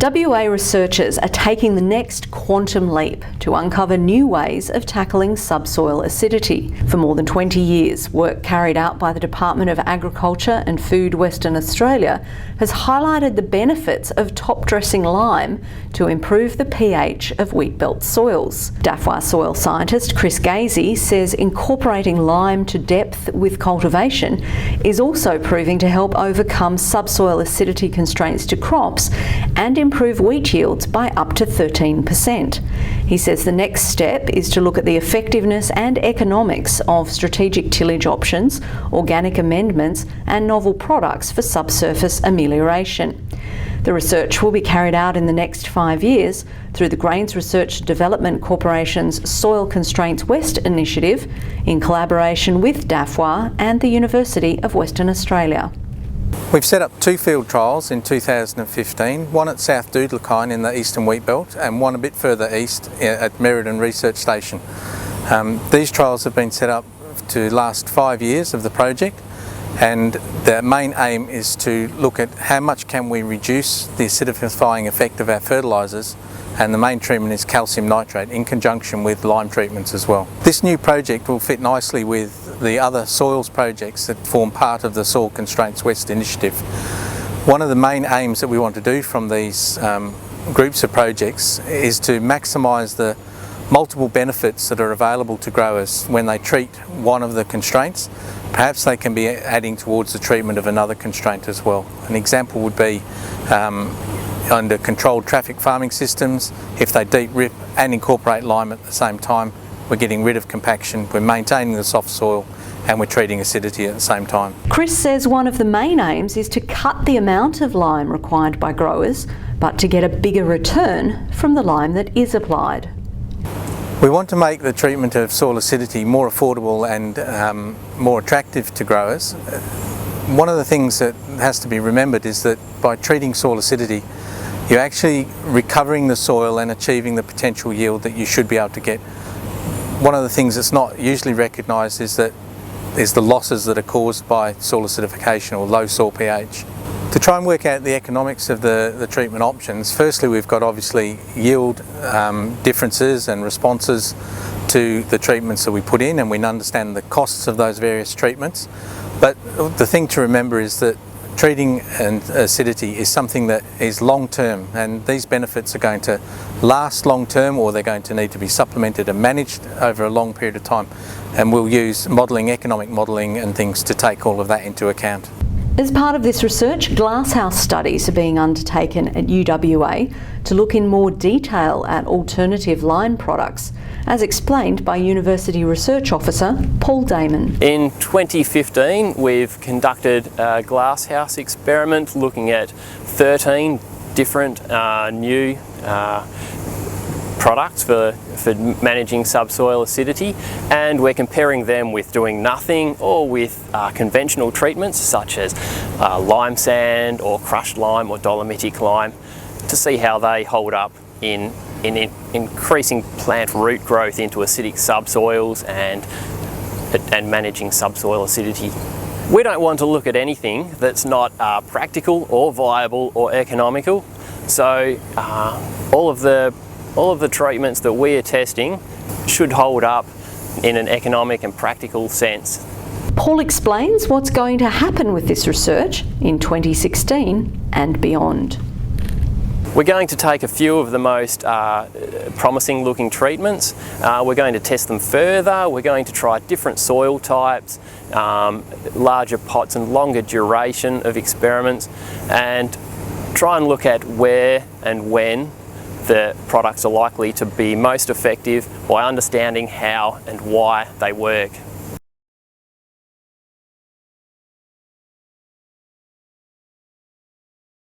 WA researchers are taking the next quantum leap to uncover new ways of tackling subsoil acidity. For more than 20 years, work carried out by the Department of Agriculture and Food Western Australia has highlighted the benefits of top-dressing lime to improve the pH of wheatbelt soils. DAFWA soil scientist Chris Gazy says incorporating lime to depth with cultivation is also proving to help overcome subsoil acidity constraints to crops and improve wheat yields by up to 13%. He says the next step is to look at the effectiveness and economics of strategic tillage options, organic amendments and novel products for subsurface amelioration. The research will be carried out in the next 5 years through the Grains Research Development Corporation's Soil Constraints West initiative in collaboration with DAFWA and the University of Western Australia. We've set up 2 field trials in 2015, one at South Doodlakine in the Eastern Wheatbelt and one a bit further east at Merredin Research Station. These trials have been set up to last 5 years of the project, and the main aim is to look at how much can we reduce the acidifying effect of our fertilisers, and the main treatment is calcium nitrate in conjunction with lime treatments as well. This new project will fit nicely with the other soils projects that form part of the Soil Constraints West initiative. One of the main aims that we want to do from these groups of projects is to maximise the multiple benefits that are available to growers when they treat one of the constraints. Perhaps they can be adding towards the treatment of another constraint as well. An example would be under controlled traffic farming systems, if they deep rip and incorporate lime at the same time, we're getting rid of compaction, we're maintaining the soft soil and we're treating acidity at the same time. Chris says one of the main aims is to cut the amount of lime required by growers, but to get a bigger return from the lime that is applied. We want to make the treatment of soil acidity more affordable and more attractive to growers. One of the things that has to be remembered is that by treating soil acidity, you're actually recovering the soil and achieving the potential yield that you should be able to get. One of the things that's not usually recognised is the losses that are caused by soil acidification or low soil pH. To try and work out the economics of the treatment options, firstly we've got obviously yield differences and responses to the treatments that we put in, and we understand the costs of those various treatments. But the thing to remember is that treating acidity is something that is long term, and these benefits are going to last long term, or they're going to need to be supplemented and managed over a long period of time, and we'll use modelling, economic modelling and things to take all of that into account. As part of this research, glasshouse studies are being undertaken at UWA to look in more detail at alternative lime products, as explained by University Research Officer Paul Damon. In 2015, we've conducted a glasshouse experiment looking at 13 different new products for managing subsoil acidity, and we're comparing them with doing nothing or with conventional treatments such as lime sand or crushed lime or dolomitic lime to see how they hold up in increasing plant root growth into acidic subsoils and managing subsoil acidity. We don't want to look at anything that's not practical or viable or economical, so all of the treatments that we are testing should hold up in an economic and practical sense. Paul explains what's going to happen with this research in 2016 and beyond. We're going to take a few of the most promising looking treatments, we're going to test them further, we're going to try different soil types, larger pots and longer duration of experiments, and try and look at where and when the products are likely to be most effective by understanding how and why they work.